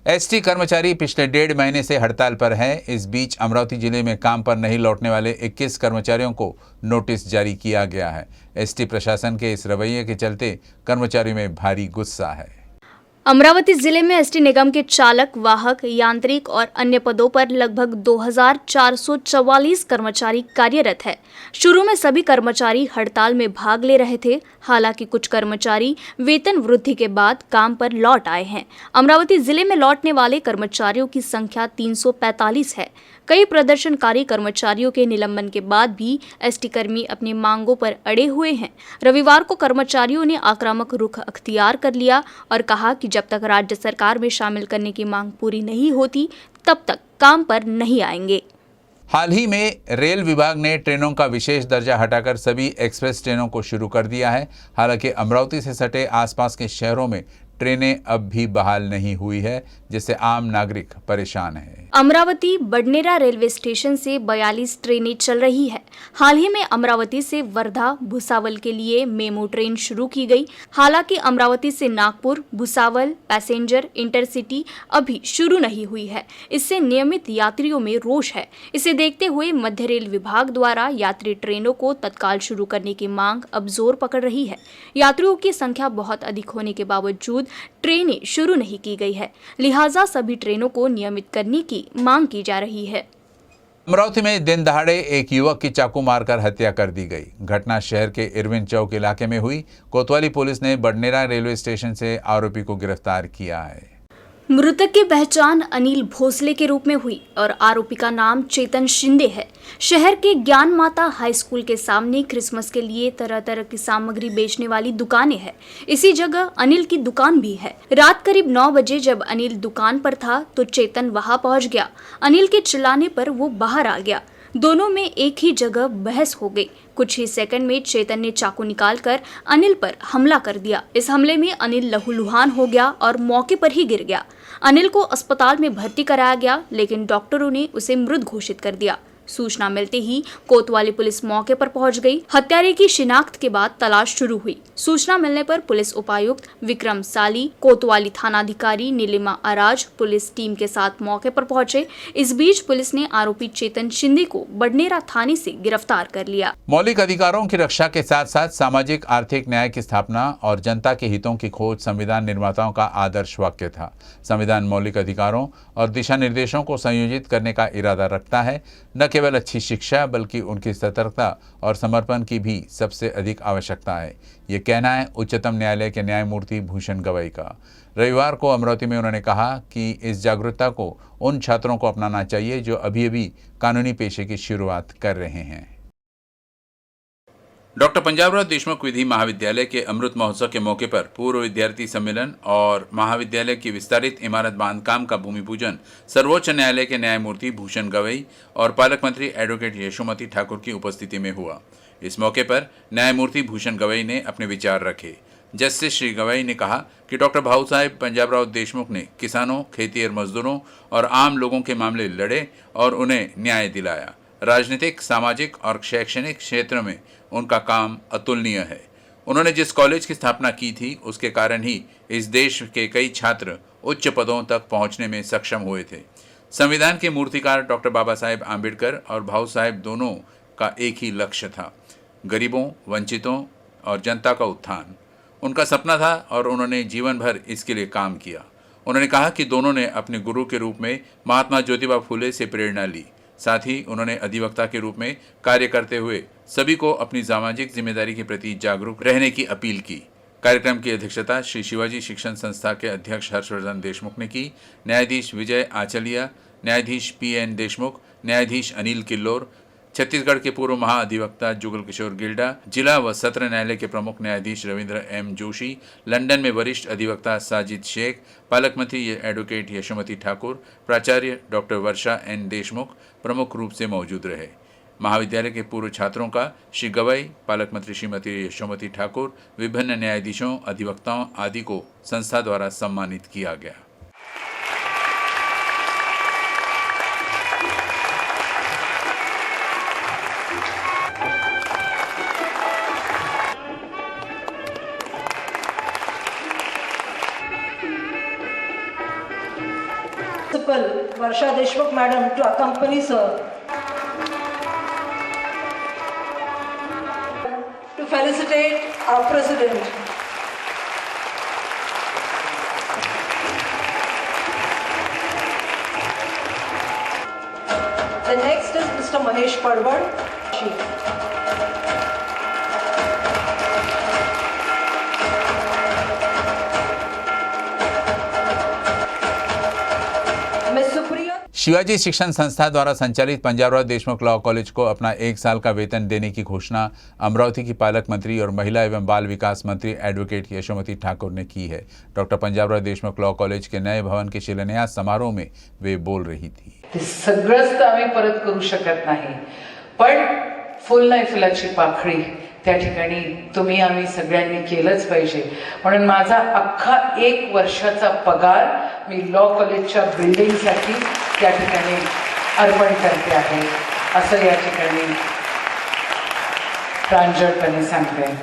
ST कर्मचारी पिछले 1.5 महीने से हड़ताल पर हैं। इस बीच अमरावती जिले में काम पर नहीं लौटने वाले 21 कर्मचारियों को नोटिस जारी किया गया है। एसटी प्रशासन के इस रवैये के चलते कर्मचारियों में भारी गुस्सा है। अमरावती जिले में एसटी निगम के चालक, वाहक, यांत्रिक और अन्य पदों पर लगभग 2444 कर्मचारी कार्यरत है। शुरू में सभी कर्मचारी हड़ताल में भाग ले रहे थे। हालांकि कुछ कर्मचारी वेतन वृद्धि के बाद काम पर लौट आए हैं। अमरावती जिले में लौटने वाले कर्मचारियों की संख्या 345 है। कई प्रदर्शनकारी कर्मचारियों के निलंबन के बाद भी एसटी कर्मी अपनी मांगों पर अड़े हुए हैं। रविवार को कर्मचारियों ने आक्रामक रुख अख्तियार कर लिया और कहा कि जब तक राज्य सरकार में शामिल करने की मांग पूरी नहीं होती, तब तक काम पर नहीं आएंगे। हाल ही में रेल विभाग ने ट्रेनों का विशेष दर्जा हटाकर सभी एक्सप्रेस ट्रेनों को शुरू कर दिया है। हालांकि अमरावती से सटे आसपास के शहरों में ट्रेनें अब भी बहाल नहीं हुई है, जिससे आम नागरिक परेशान है। अमरावती बडनेरा रेलवे स्टेशन से 42 ट्रेनें चल रही है। हाल ही में अमरावती से वर्धा, भुसावल के लिए मेमू ट्रेन शुरू की गई। हालांकि अमरावती से नागपुर, भुसावल पैसेंजर इंटरसिटी अभी शुरू नहीं हुई है। इससे नियमित यात्रियों में रोष है। इसे देखते हुए मध्य रेल विभाग द्वारा यात्री ट्रेनों को तत्काल शुरू करने की मांग अब जोर पकड़ रही है। यात्रियों की संख्या बहुत अधिक होने के बावजूद ट्रेनें शुरू नहीं की गई है, लिहाजा सभी ट्रेनों को नियमित करने की मांग की जा रही है। अमरावती में दिन दहाड़े एक युवक की चाकू मारकर हत्या कर दी गई। घटना शहर के इरविन चौक इलाके में हुई। कोतवाली पुलिस ने बडनेरा रेलवे स्टेशन से आरोपी को गिरफ्तार किया है। मृतक की पहचान अनिल भोसले के रूप में हुई और आरोपी का नाम चेतन शिंदे है। शहर के ज्ञान माता हाई स्कूल के सामने क्रिसमस के लिए तरह तरह की सामग्री बेचने वाली दुकानें हैं। इसी जगह अनिल की दुकान भी है। रात करीब 9 बजे जब अनिल दुकान पर था तो चेतन वहां पहुंच गया। अनिल के चिल्लाने पर वो बाहर आ गया। दोनों में एक ही जगह बहस हो गई। कुछ ही सेकंड में चेतन ने चाकू निकालकर अनिल पर हमला कर दिया। इस हमले में अनिल लहूलुहान हो गया और मौके पर ही गिर गया। अनिल को अस्पताल में भर्ती कराया गया, लेकिन डॉक्टरों ने उसे मृत घोषित कर दिया। सूचना मिलते ही कोतवाली पुलिस मौके पर पहुंच गई। हत्यारे की शिनाख्त के बाद तलाश शुरू हुई। सूचना मिलने पर पुलिस उपायुक्त विक्रम साली, कोतवाली थानाधिकारी नीलिमा अराज पुलिस टीम के साथ मौके पर पहुंचे। इस बीच पुलिस ने आरोपी चेतन शिंदे को बडनेरा थाने से गिरफ्तार कर लिया। मौलिक अधिकारों की रक्षा के साथ साथ सामाजिक आर्थिक न्याय की स्थापना और जनता के हितों की खोज संविधान निर्माताओं का आदर्श वाक्य था। संविधान मौलिक अधिकारों और दिशा निर्देशों को संयोजित करने का इरादा रखता है। न केवल अच्छी शिक्षा बल्कि उनकी सतर्कता और समर्पण की भी सबसे अधिक आवश्यकता है। ये कहना है उच्चतम न्यायालय के न्यायमूर्ति भूषण गवई का। रविवार को अमरावती में उन्होंने कहा कि इस जागरूकता को उन छात्रों को अपनाना चाहिए जो अभी अभी कानूनी पेशे की शुरुआत कर रहे हैं। डॉक्टर पंजाबराव देशमुख विधि महाविद्यालय के अमृत महोत्सव के मौके पर पूर्व विद्यार्थी सम्मेलन और महाविद्यालय की विस्तारित इमारत बांधकाम का भूमि पूजन सर्वोच्च न्यायालय के न्यायमूर्ति भूषण गवई और पालक मंत्री एडवोकेट यशोमती ठाकुर की उपस्थिति में हुआ। इस मौके पर न्यायमूर्ति भूषण गवई ने अपने विचार रखे। जस्टिस श्री गवई ने कहा कि डॉक्टर भाऊ साहेब पंजाबराव देशमुख ने किसानों, खेतिहर मजदूरों और आम लोगों के मामले लड़े और उन्हें न्याय दिलाया। राजनीतिक, सामाजिक और शैक्षणिक क्षेत्र में उनका काम अतुलनीय है। उन्होंने जिस कॉलेज की स्थापना की थी उसके कारण ही इस देश के कई छात्र उच्च पदों तक पहुंचने में सक्षम हुए थे। संविधान के मूर्तिकार डॉक्टर बाबा साहेब आम्बेडकर और भाऊ साहेब दोनों का एक ही लक्ष्य था, गरीबों, वंचितों और जनता का उत्थान। उनका सपना था और उन्होंने जीवन भर इसके लिए काम किया। उन्होंने कहा कि दोनों ने अपने गुरु के रूप में महात्मा ज्योतिबा फुले से प्रेरणा ली। साथ ही उन्होंने अधिवक्ता के रूप में कार्य करते हुए सभी को अपनी सामाजिक जिम्मेदारी के प्रति जागरूक रहने की अपील की। कार्यक्रम की अध्यक्षता श्री शिवाजी शिक्षण संस्था के अध्यक्ष हर्षवर्धन देशमुख ने की। न्यायाधीश विजय आचलिया, न्यायाधीश PN देशमुख, न्यायाधीश अनिल किल्लोर, छत्तीसगढ़ के पूर्व महाअधिवक्ता जुगल किशोर गिल्डा, जिला व सत्र न्यायालय के प्रमुख न्यायाधीश रविंद्र M जोशी, लंदन में वरिष्ठ अधिवक्ता साजिद शेख, पालक मंत्री एडवोकेट यशोमती ठाकुर, प्राचार्य डॉक्टर वर्षा N देशमुख प्रमुख रूप से मौजूद रहे। महाविद्यालय के पूर्व छात्रों का श्री गवई, पालक मंत्री श्रीमती यशोमती ठाकुर, विभिन्न न्यायाधीशों, अधिवक्ताओं आदि को संस्था द्वारा सम्मानित किया गया। Varsha Deshmukh Madam to accompany sir. To felicitate our President. The next is Mr. Mahesh Parwad. Miss Supriya. Shivaji शिक्षण संस्था द्वारा संचालित पंजाबराव देशमुख लॉ कॉलेज को अपना 1 साल का वेतन देने की घोषणा अमरावती की पालक मंत्री और महिला एवं बाल विकास मंत्री एडवोकेट यशोमती ठाकुर ने की है। Doctor Panjabrao Deshmukh law college के नए भवन के शिलान्यास समारोह में वे बोल रही थी। ते सगळंच तर आम्ही परत करू शकत नाही, पण फुल नाही फुलाची पाकळी त्या ठिकाणी तुम्ही आम्ही सगळ्यांनी केलंच पाहिजे। म्हणून माझा अख्खा 1 वर्षाचा पगार मी लॉ कॉलेजच्या बिल्डिंगसाठी त्या ठिकाणी अर्पण करते आहे, असं या ठिकाणी प्रांजळपणे सांगते।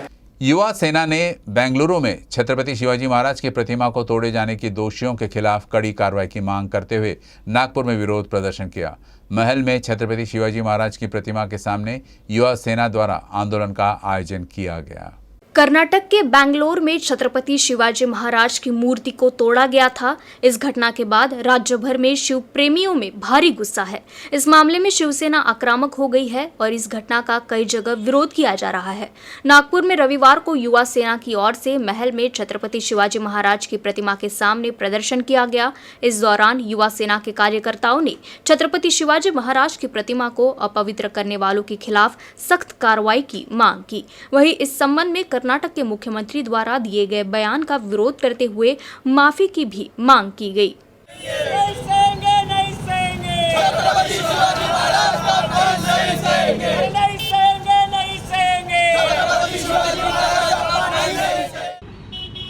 युवा सेना ने बेंगलुरु में छत्रपति शिवाजी महाराज की प्रतिमा को तोड़े जाने की दोषियों के खिलाफ कड़ी कार्रवाई की मांग करते हुए नागपुर में विरोध प्रदर्शन किया। महल में छत्रपति शिवाजी महाराज की प्रतिमा के सामने युवा सेना द्वारा आंदोलन का आयोजन किया गया। कर्नाटक के बैंगलोर में छत्रपति शिवाजी महाराज की मूर्ति को तोड़ा गया था। इस घटना के बाद राज्य भर में शिव प्रेमियों में भारी गुस्सा है। इस मामले में शिवसेना आक्रामक हो गई है और इस घटना का कई जगह विरोध किया जा रहा है। नागपुर में रविवार को युवा सेना की ओर से महल में छत्रपति शिवाजी महाराज की प्रतिमा के सामने प्रदर्शन किया गया। इस दौरान युवा सेना के कार्यकर्ताओं ने छत्रपति शिवाजी महाराज की प्रतिमा को अपवित्र करने वालों के खिलाफ सख्त कार्रवाई की मांग की। वहीं इस संबंध में कर्नाटक के मुख्यमंत्री द्वारा दिए गए बयान का विरोध करते हुए माफी की भी मांग की गई।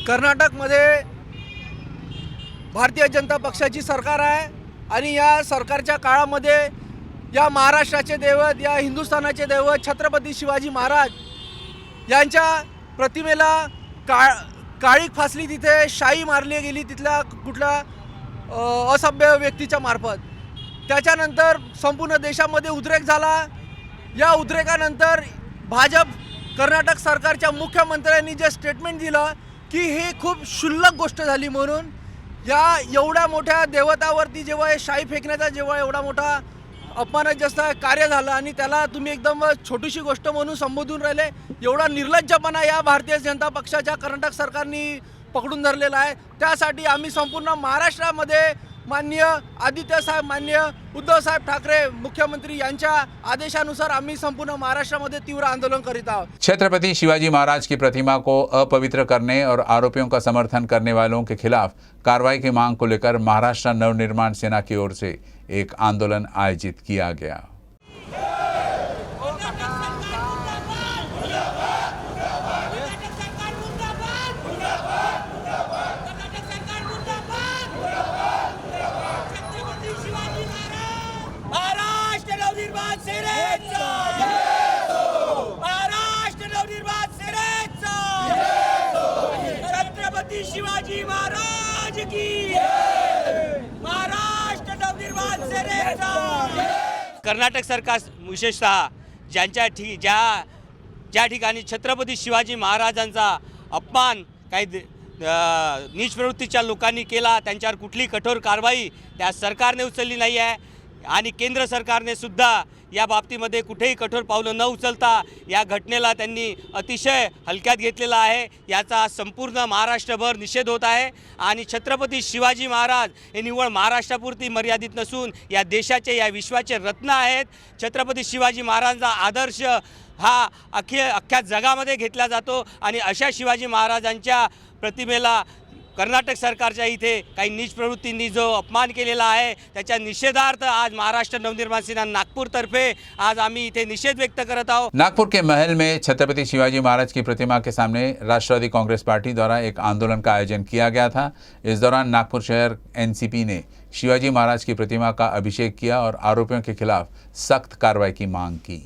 कर्नाटकमध्ये भारतीय जनता पक्षाची सरकार आहे आणि या सरकारच्या काळामध्ये या महाराष्ट्राचे दैवत, या हिंदुस्थानाचे दैवत छत्रपती शिवाजी महाराज यांच्या प्रतिमेला काळीक फासली, तिथे शाई मारली गेली तिथल्या कुठल्या असभ्य व्यक्तीच्या मार्फत। त्याच्यानंतर संपूर्ण देशामध्ये उद्रेक झाला। या उद्रेकानंतर भाजप कर्नाटक सरकारच्या मुख्यमंत्र्यांनी जे स्टेटमेंट दिलं की हे खूप क्षुल्लक गोष्ट झाली, म्हणून या एवढ्या मोठ्या देवतावरती जेव्हा हे शाई फेकण्याचा जेव्हा एवढा मोठा अपमानजनक कार्य झालं आणि त्याला तुम्ही एकदम छोटीशी गोष्ट म्हणून संबोधून राहिले, एवढा निर्लज्जपणा या भारतीय जनता पक्षाच्या कर्नाटक सरकारने पकडून धरलेला आहे। त्यासाठी आम्ही संपूर्ण महाराष्ट्रामध्ये माननीय आदित्य साहेब, माननीय उद्धव साहेब ठाकरे मुख्यमंत्री यांच्या आदेशानुसार आम्ही संपूर्ण महाराष्ट्रामध्ये तीव्र आंदोलन करीत आहोत। छत्रपति शिवाजी महाराज की प्रतिमा को अपवित्र करने और आरोपियों का समर्थन करने वालों के खिलाफ कार्रवाई की मांग को लेकर महाराष्ट्र नवनिर्माण सेना की ओर से एक आंदोलन आयोजित किया गया। शिवाजी महाराज की महाराष्ट्र नवनिर्माण सेनेचा। कर्नाटक सरकार विशेषतः ज्या ठिकाणी छत्रपती शिवाजी महाराजांचा अपमान काही नीच प्रवृत्तीच्या लोकांनी केला, त्यांच्यावर कुठली कठोर कारवाई त्या सरकारने उचलली नाही आहे आणि केंद्र सरकारने सुद्धा या बाबतीमध्ये कुठेही कठोर पावलं न उचलता या घटनेला त्यांनी अतिशय हलक्यात घेतलेला आहे। याचा संपूर्ण महाराष्ट्रभर निषेध होत आहे आणि छत्रपती शिवाजी महाराज हे निव्वळ महाराष्ट्रापुरती मर्यादित नसून या देशाचे, या विश्वाचे रत्न आहेत। छत्रपती शिवाजी महाराजांचा आदर्श हा अख्ख्या जगामध्ये घेतला जातो आणि अशा शिवाजी महाराजांच्या प्रतिमेला कर्नाटक सरकारच्या इथे काही नीच प्रवृत्तींनी जो अपमान केलेला आहे त्याच्या निषेधार्थ आज महाराष्ट्र नवनिर्माण सेना नागपूरतर्फे आज आम्ही इथे निषेध व्यक्त करत आहोत। नागपुर के महल में छत्रपति शिवाजी महाराज की प्रतिमा के सामने राष्ट्रवादी कांग्रेस पार्टी द्वारा एक आंदोलन का आयोजन किया गया था। इस दौरान नागपुर शहर एनसीपी ने शिवाजी महाराज की प्रतिमा का अभिषेक किया और आरोपियों के खिलाफ सख्त कार्रवाई की मांग की।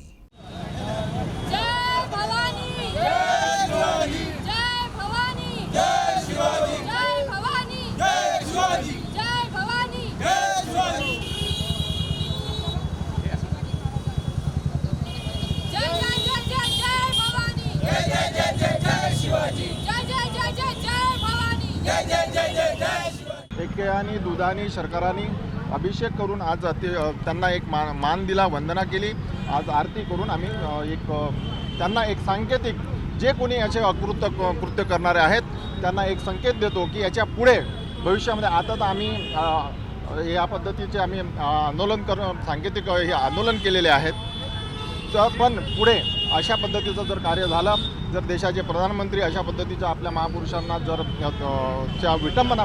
केळानी दुधानी शर्करानी अभिषेक करून आज त्यांना एक मान दिला, वंदना केली. आज आरती करून आम्ही त्यांना एक सांकेतिक जे कोणी याचे कृत्य करणारे आहेत त्यांना एक संकेत देतो की याच्या पुढे भविष्यामध्ये आता तर आम्ही या पद्धतीचे आम्ही सांकेतिक हे आंदोलन केलेले आहेत. तर पण पुढे अशा पद्धतीचं जर कार्य झालं, जर देशाचे प्रधानमंत्री अशा पद्धतीचं आपल्या महापुरुषांना जर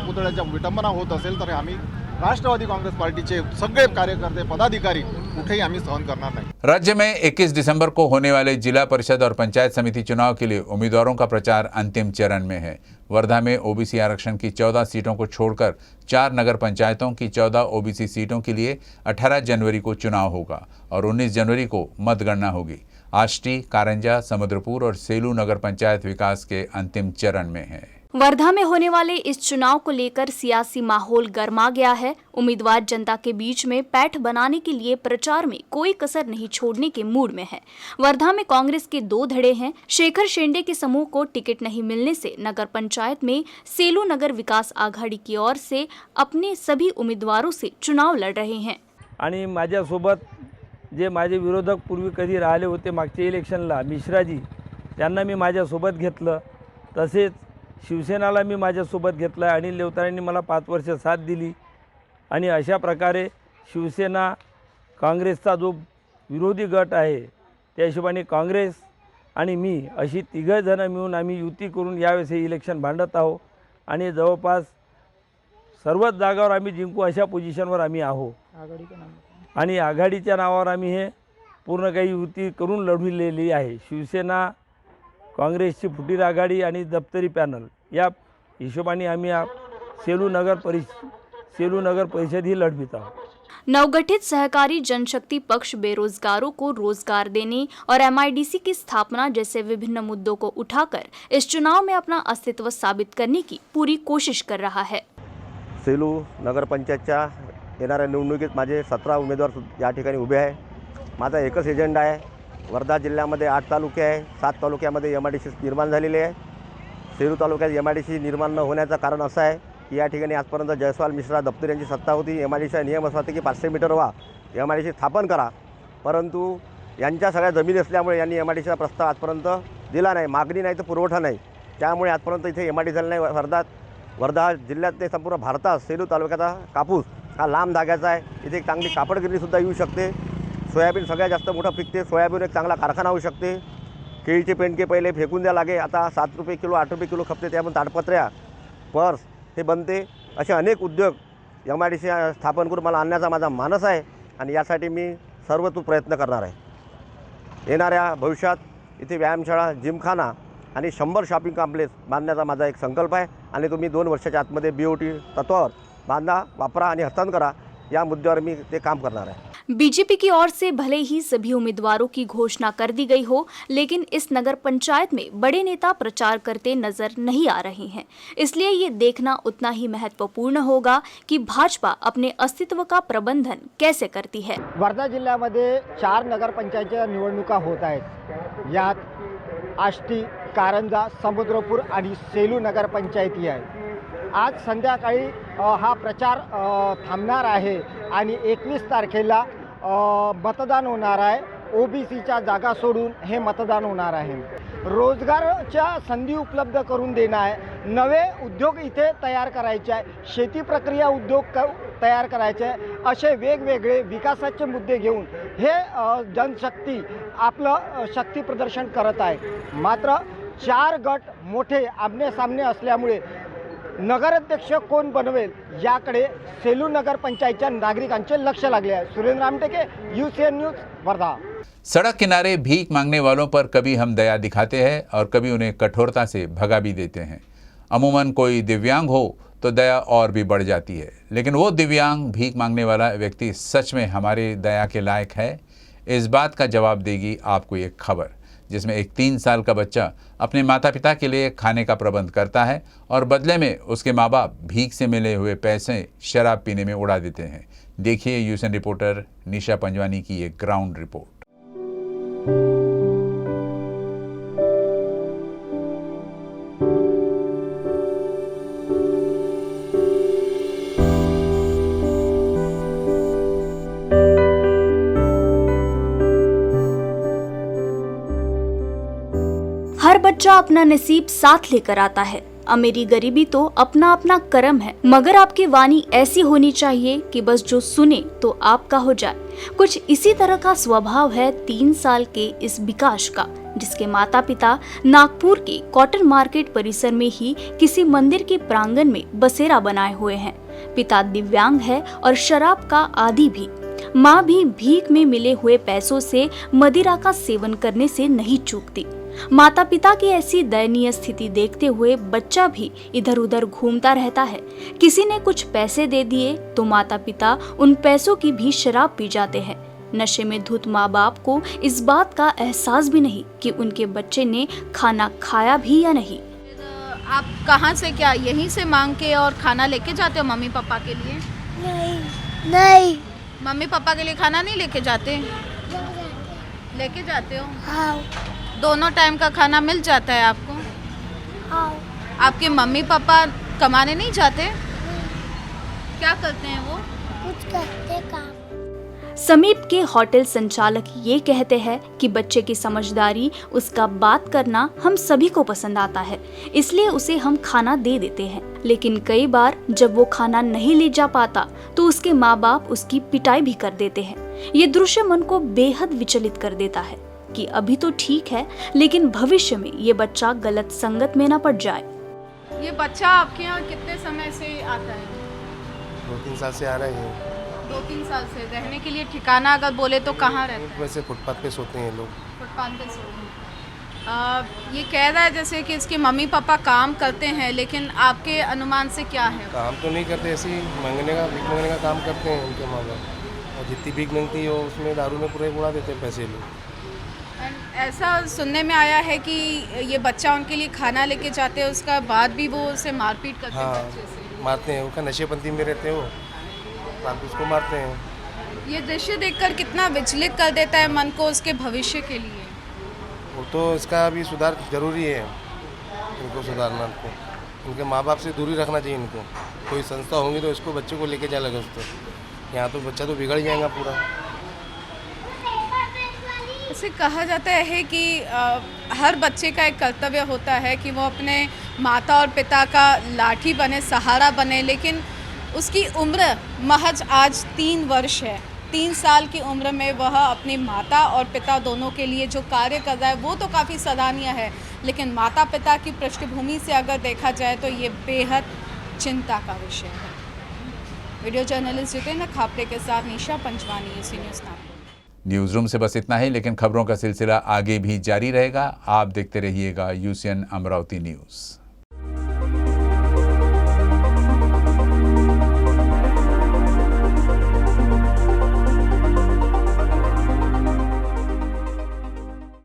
पुतळ्याच्या विटंबना होत असेल तर आम्ही राष्ट्रवादी कांग्रेस पार्टी के सगळे कार्यकर्ते पदाधिकारी कुठेही आम्ही सहन करणार नहीं। राज्य में 21 दिसंबर को होने वाले जिला परिषद और पंचायत समिति चुनाव के लिए उम्मीदवारों का प्रचार अंतिम चरण में है। वर्धा में ओबीसी आरक्षण की 14 सीटों को छोड़कर 4 नगर पंचायतों की 14 ओबीसी सीटों के लिए 18 जनवरी को चुनाव होगा और 19 जनवरी को मतगणना होगी। आष्टी, कारंजा, समुद्रपुर और सेलू नगर पंचायत विकास के अंतिम चरण में है। वर्धा में होने वाले इस चुनाव को लेकर सियासी माहौल गर्मा गया है। उम्मीदवार जनता के बीच में पैठ बनाने के लिए प्रचार में कोई कसर नहीं छोड़ने के मूड में है। वर्धा में कांग्रेस के 2 धड़े हैं। शेखर शेंडे के समूह को टिकट नहीं मिलने से नगर पंचायत में सेलू नगर विकास आघाड़ी की ओर से अपने सभी उम्मीदवारों से चुनाव लड़ रहे हैं। आणि माझ्यासोबत जे माझे विरोधक पूर्वी कधी राहिले होते मागच्या इलेक्शनला मिश्राजी, त्यांना मी माझ्यासोबत घेतलं। तसेच शिवसेनाला मी माझ्यासोबत घेतलं। अनिल देवतारेंनी मला 5 वर्ष साथ दिली आणि अशा प्रकारे शिवसेना काँग्रेसचा जो विरोधी गट आहे त्या हिशोबाने काँग्रेस आणि मी अशी 3 जण मिळून आम्ही युती करून यावेळेस हे इलेक्शन भांडत आहोत आणि जवळपास सर्वच जागावर आम्ही जिंकू अशा पोझिशनवर आम्ही आहोत आणि आघाडीच्या नावावर आम्ही हे पूर्ण काही युती करून लढविलेली आहे। शिवसेना, काँग्रेसची फुटीर आघाडी आणि दप्तरी पॅनल या हिशोबाने आम्ही सेलू नगर परिषद ही लढवित आहोत। नवगठित सहकारी जनशक्ति पक्ष बेरोजगारों को रोजगार देने और एमआईडीसी की स्थापना जैसे विभिन्न मुद्दों को उठाकर इस चुनाव में अपना अस्तित्व साबित करने की पूरी कोशिश कर रहा है। सेलू नगर पंचायतच्या येणाऱ्या निवडणुकीत माझे 17 उमेदवार या ठिकाणी उभे आहे। माझा एकच एजेंडा आहे। वर्धा जिल्ह्यामध्ये 8 तालुके आहे, 7 तालुक्यामध्ये एमआयडीसी निर्माण झालेले आहे। सेलू तालुक्यात एमआयडीसी निर्माण न होण्याचं कारण असं आहे की या ठिकाणी आजपर्यंत जयस्वाल मिश्रा दप्तर यांची सत्ता होती। एमआयडीसीचा नियम असा होता की 500 मीटर व्हा, एमआयडीसी स्थापन करा, परंतु यांच्या सगळ्या जमिनी असल्यामुळे यांनी एमआयडीसीचा प्रस्ताव आजपर्यंत दिला नाही। मागणी नाही तर पुरवठा नाही, त्यामुळे आजपर्यंत इथे एमआयडीसी झालं नाही। वर्धा जिल्ह्यात ते संपूर्ण भारतात सेलू तालुक्याचा कापूस हा लांब धाग्याचा आहे। इथे एक चांगली कापडगिरणीसुद्धा येऊ शकते। सोयाबीन सगळ्यात जास्त मोठं पिकते, सोयाबीन एक चांगला कारखाना होऊ शकते। केळीचे पेंडके पहिले फेकून द्या लागे, आता 7 रुपये किलो 8 रुपये किलो खपते, त्यामुळे ताडपत्र्या, पर्स हे बनते। असे अनेक उद्योग एमआयडीसी स्थापन करून मला आणण्याचा माझा मानस आहे आणि यासाठी मी सर्वतोपरी प्रयत्न करणार आहे। येणाऱ्या भविष्यात इथे व्यायामशाळा, जिमखाना आणि 100 शॉपिंग कॉम्प्लेक्स बांधण्याचा माझा एक संकल्प आहे आणि तुम्ही 2 वर्षाच्या आतमध्ये बीओटी तत्वावर बांधा, वापरा आणि हस्तांतरण करा या मुद्द्यावर मी ते काम करणार आहे। बीजेपी की ओर से भले ही सभी उम्मीदवारों की घोषणा कर दी गई हो, लेकिन इस नगर पंचायत में बड़े नेता प्रचार करते नजर नहीं आ रहे हैं। इसलिए ये देखना उतना ही महत्वपूर्ण होगा कि भाजपा अपने अस्तित्व का प्रबंधन कैसे करती है। वर्धा जिल्ह्यामध्ये 4 नगरपंचायतच्या निवडणुका होत आहेत। यात आष्टी, कारंजा, समुद्रपूर आणि सेलू नगरपंचायती आहे। आज संध्याकाळी हा प्रचार थांबणार आहे आणि 21 तारखेला मतदान होणार आहे। ओबीसीच्या जागा सोडून हे मतदान होणार आहे। रोजगाराच्या संधी उपलब्ध करून देणं आहे, नवे उद्योग इथे तयार करायचे आहे, शेती प्रक्रिया उद्योग तयार करायचे आहे। असे वेगवेगळे विकासाचे मुद्दे घेऊन हे जनशक्ती आपलं शक्ती प्रदर्शन करत आहे। मात्र 4 गट मोठे आमने सामने असल्यामुळे नगराध्यक्ष कोण बनवेल याकडे सेलू नगर पंचायतच्या नागरिकांचे लक्ष लागले आहे। Surendra Amteke, UCN news, Wardha. सड़क किनारे भीख मांगने वालों पर कभी हम दया दिखाते हैं और कभी उन्हें कठोरता से भगा भी देते हैं। अमूमन कोई दिव्यांग हो तो दया और भी बढ़ जाती है, लेकिन वो दिव्यांग भीख मांगने वाला व्यक्ति सच में हमारी दया के लायक है? इस बात का जवाब देगी आपको एक खबर, जिसमें एक 3 साल का बच्चा अपने माता पिता के लिए खाने का प्रबंध करता है और बदले में उसके माँ बाप भीख से मिले हुए पैसे शराब पीने में उड़ा देते हैं। देखिए यूएसएन रिपोर्टर निशा पंजवानी की एक ग्राउंड रिपोर्ट। हर बच्चा अपना नसीब साथ लेकर आता है, अमीरी गरीबी तो अपना अपना कर्म है, मगर आपकी वाणी ऐसी होनी चाहिए कि बस जो सुने तो आपका हो जाए। कुछ इसी तरह का स्वभाव है 3 साल के इस विकास का, जिसके माता पिता नागपुर के कॉटन मार्केट परिसर में ही किसी मंदिर के प्रांगण में बसेरा बनाए हुए हैं। पिता दिव्यांग है और शराब का आदी भी। माँ भी भीख में मिले हुए पैसों से मदिरा का सेवन करने से नहीं चूकती। माता पिता की ऐसी दयनीय स्थिति देखते हुए बच्चा भी इधर उधर घूमता रहता है। किसी ने कुछ पैसे दे दिए तो माता पिता उन पैसों की भी शराब पी जाते हैं। नशे में धुत माँ बाप को इस बात का एहसास भी नहीं कि उनके बच्चे ने खाना खाया भी या नहीं। आप कहाँ से, क्या यहीं से मांग के और खाना लेके जाते हो मम्मी पापा के लिए? नहीं। मम्मी पापा के लिए खाना नहीं लेके जाते? लेके जाते हो? हाँ। दोनों टाइम का खाना मिल जाता है आपको? हाँ। आपके मम्मी पापा कमाने नहीं जाते? क्या करते हैं वो? कुछ करते काम। समीप के होटल संचालक ये कहते हैं कि बच्चे की समझदारी, उसका बात करना हम सभी को पसंद आता है, इसलिए उसे हम खाना दे देते हैं। लेकिन कई बार जब वो खाना नहीं ले जा पाता तो उसके माँ बाप उसकी पिटाई भी कर देते हैं। ये दृश्य मन को बेहद विचलित कर देता है कि अभी तो ठीक है, लेकिन भविष्य में ये बच्चा गलत संगत में न पड़ जाए। ये बच्चा आपके यहाँ कितने समय से आता है? 2-3 साल से आ रहे हैं। 2-3 साल से। रहने के लिए ठिकाना अगर बोले तो कहाँ रहते हैं? वैसे फुटपाथ पे सोते हैं लोग। फुटपाथ पे सोते हैं। ये कह रहा है जैसे कि इसके मम्मी पापा काम करते हैं, लेकिन आपके अनुमान से क्या है? काम तो नहीं करते, ऐसे ही भीख मांगने का काम करते हैं उनके माँ बाप, और जितनी भीख मिलती है उसमें दारू में पूरे उड़ा देते हैं पैसे लोग। ऐसा सुनने में आया है कि ये बच्चा उनके लिए खाना लेके जाते हैं, उसका बाद भी वो उसे मारपीट करते हैं। हाँ, बच्चे से मारते हैं, उसका नशेबंदी में रहते हैं वो, रात उसको मारते हैं। ये दृश्य देखकर कितना विचलित कर देता है मन को उसके भविष्य के लिए। वो तो इसका अभी सुधार जरूरी है, इनको सुधारना, उनके माँ बाप से दूरी रखना चाहिए इनको। कोई संस्था होंगी तो इसको बच्चे को लेके जाएगा उसको, यहाँ तो बच्चा तो बिगड़ जाएगा पूरा। ऐसे कहा जाता है कि हर बच्चे का एक कर्तव्य होता है कि वो अपने माता और पिता का लाठी बने, सहारा बने, लेकिन उसकी उम्र महज आज 3 वर्ष है। 3 साल की उम्र में वह अपनी माता और पिता दोनों के लिए जो कार्य कर रहा है वो तो काफ़ी सराहनीय है, लेकिन माता पिता की पृष्ठभूमि से अगर देखा जाए तो ये बेहद चिंता का विषय है। वीडियो जर्नलिस्ट जितेंद्र खापड़े के साथ Nisha Panchwani, UC news Nagpur. News room से बस इतना ही, लेकिन खबरों का सिलसिला आगे भी जारी रहेगा। आप देखते रहिएगा यूसीएन अमरावती न्यूज़।